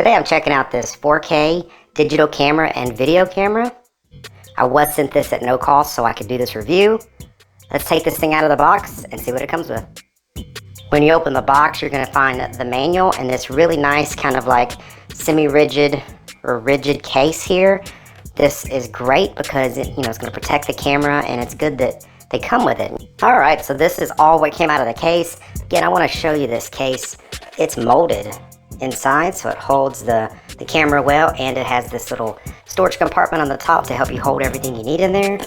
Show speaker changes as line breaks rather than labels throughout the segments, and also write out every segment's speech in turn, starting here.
Today I'm checking out this 4K digital camera and video camera. I was sent this at no cost so I could do this review. Let's take this thing out of the box and see what it comes with. When you open the box, you're going to find the manual and this really nice kind of like semi-rigid or rigid case here. This is great because it's going to protect the camera, and it's good that they come with it. Alright, so this is all what came out of the case. Again, I want to show you this case. It's molded inside so it holds the camera well, and it has this little storage compartment on the top to help you hold everything you need in there.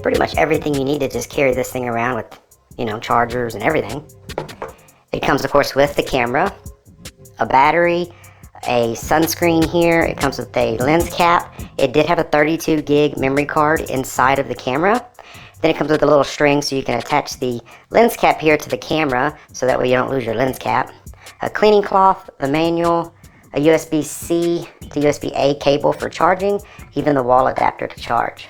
Pretty much everything you need to just carry this thing around with, chargers and everything. It comes, of course, with the camera, a battery, a sunscreen here. It comes with a lens cap. It did have a 32 gig memory card inside of the camera. Then it comes with a little string so you can attach the lens cap here to the camera so that way you don't lose your lens cap. A cleaning cloth, a manual, a USB-C to USB-A cable for charging, even the wall adapter to charge.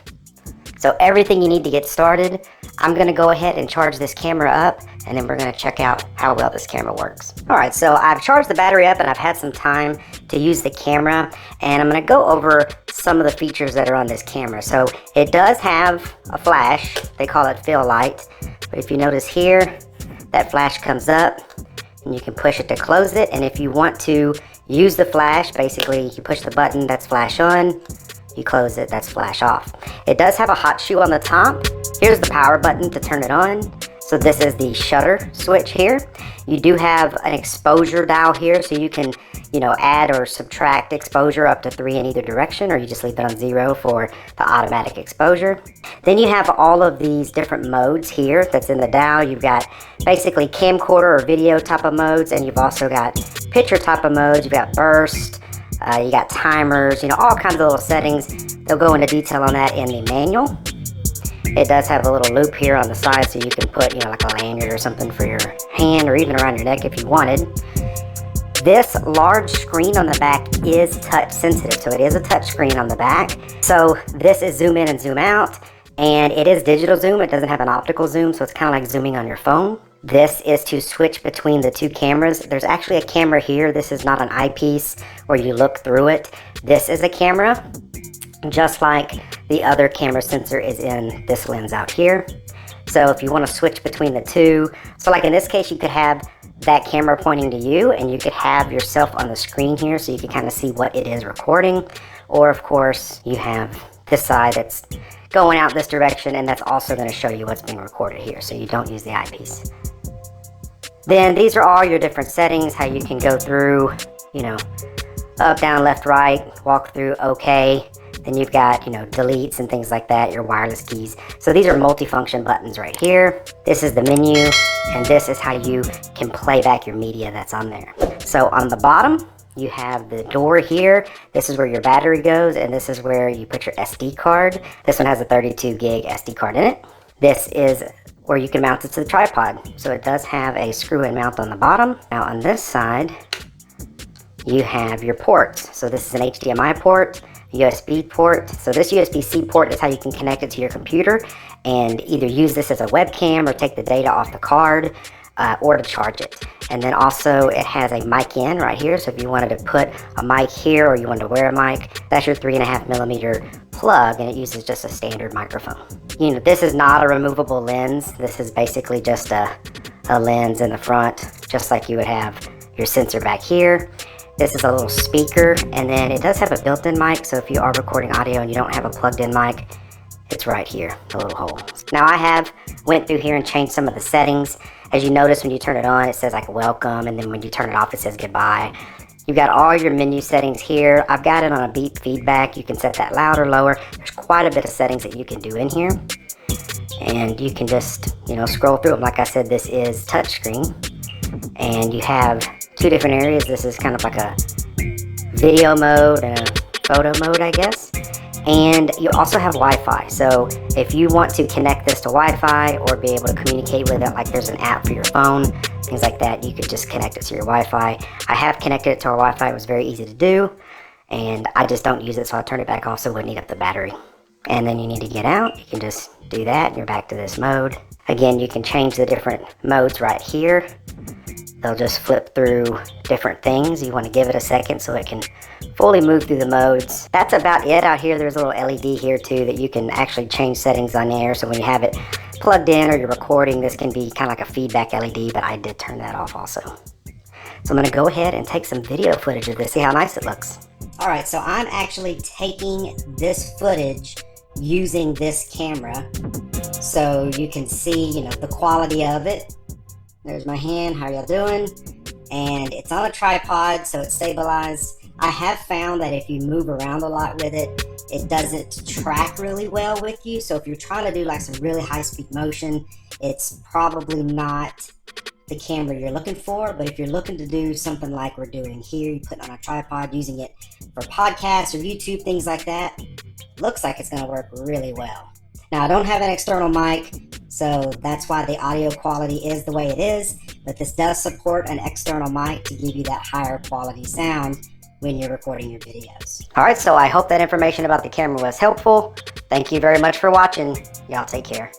So everything you need to get started. I'm going to go ahead and charge this camera up, and then we're going to check out how well this camera works. Alright, so I've charged the battery up and I've had some time to use the camera, and I'm going to go over some of the features that are on this camera. So it does have a flash. They call it fill light. But if you notice here, that flash comes up and you can push it to close it. And if you want to use the flash, basically you push the button, that's flash on. You close it, that's flash off. It does have a hot shoe on the top. Here's the power button to turn it on. So this is the shutter switch here. You do have an exposure dial here, so you can, add or subtract exposure up to 3 in either direction, or you just leave it on 0 for the automatic exposure. Then you have all of these different modes here that's in the dial. You've got basically camcorder or video type of modes, and you've also got picture type of modes. You've got burst, you got timers, all kinds of little settings. They'll go into detail on that in the manual. It does have a little loop here on the side so you can put, like a lanyard or something for your hand or even around your neck if you wanted. This large screen on the back is touch sensitive, so it is a touch screen on the back. So this is zoom in and zoom out, and it is digital zoom. It doesn't have an optical zoom, so it's kind of like zooming on your phone. This is to switch between the two cameras. There's actually a camera here. This is not an eyepiece where you look through it. This is a camera, just like the other camera sensor is in this lens out here. So if you want to switch between the two, so like in this case, you could have that camera pointing to you, and you could have yourself on the screen here so you can kind of see what it is recording. Or of course, you have this side that's going out this direction, and that's also going to show you what's being recorded here, so you don't use the eyepiece. Then these are all your different settings, how you can go through, up, down, left, right, walk through, okay. Then you've got, deletes and things like that, your wireless keys. So these are multifunction buttons right here. This is the menu, and this is how you can play back your media that's on there. So on the bottom, you have the door here. This is where your battery goes, and this is where you put your SD card. This one has a 32 gig SD card in it. This is where you can mount it to the tripod. So it dodoes have a screw-in mount on the bottom. Now on this side, you have your ports. So this is an HDMI port, USB port. So this USB-C port is how you can connect it to your computer and either use this as a webcam or take the data off the card or to charge it. And then also it has a mic in right here. So if you wanted to put a mic here or you wanted to wear a mic, that's your 3.5mm plug, and it uses just a standard microphone. This is not a removable lens. This is basically just a lens in the front, just like you would have your sensor back here. This is a little speaker, and then it does have a built-in mic, so if you are recording audio and you don't have a plugged-in mic, it's right here, the little hole. Now I have went through here and changed some of the settings. As you notice, when you turn it on, it says like welcome, and then when you turn it off, it says goodbye. You've got all your menu settings here. I've got it on a beep feedback. You can set that louder, lower. There's quite a bit of settings that you can do in here. And you can just, scroll through them. Like I said, this is touchscreen. And you have two different areas. This is kind of like a video mode and a photo mode, I guess. And you also have Wi-Fi. So if you want to connect this to Wi-Fi or be able to communicate with it, like there's an app for your phone, things like that, you could just connect it to your Wi-Fi. I have connected it to our Wi-Fi. It was very easy to do, and I just don't use it, so I turn it back off so it wouldn't eat up the battery. And then you need to get out. You can just do that, and you're back to this mode. Again, you can change the different modes right here. They'll just flip through different things. You want to give it a second so it can fully move through the modes. That's about it. Out here there's a little LED here too that you can actually change settings on there, so when you have it plugged in or you're recording, this can be kind of like a feedback LED, but I did turn that off also. So I'm going to go ahead and take some video footage of this, see how nice it looks. Alright, so I'm actually taking this footage using this camera so you can see, you know, the quality of it. There's my hand, how y'all doing? And it's on a tripod, so it's stabilized. I have found that if you move around a lot with it, it doesn't track really well with you. So if you're trying to do like some really high-speed motion, it's probably not the camera you're looking for. But if you're looking to do something like we're doing here, you put it on a tripod, using it for podcasts or YouTube, things like that, looks like it's going to work really well. Now, I don't have an external mic, so that's why the audio quality is the way it is, but this does support an external mic to give you that higher quality sound when you're recording your videos. Alright, so I hope that information about the camera was helpful. Thank you very much for watching. Y'all take care.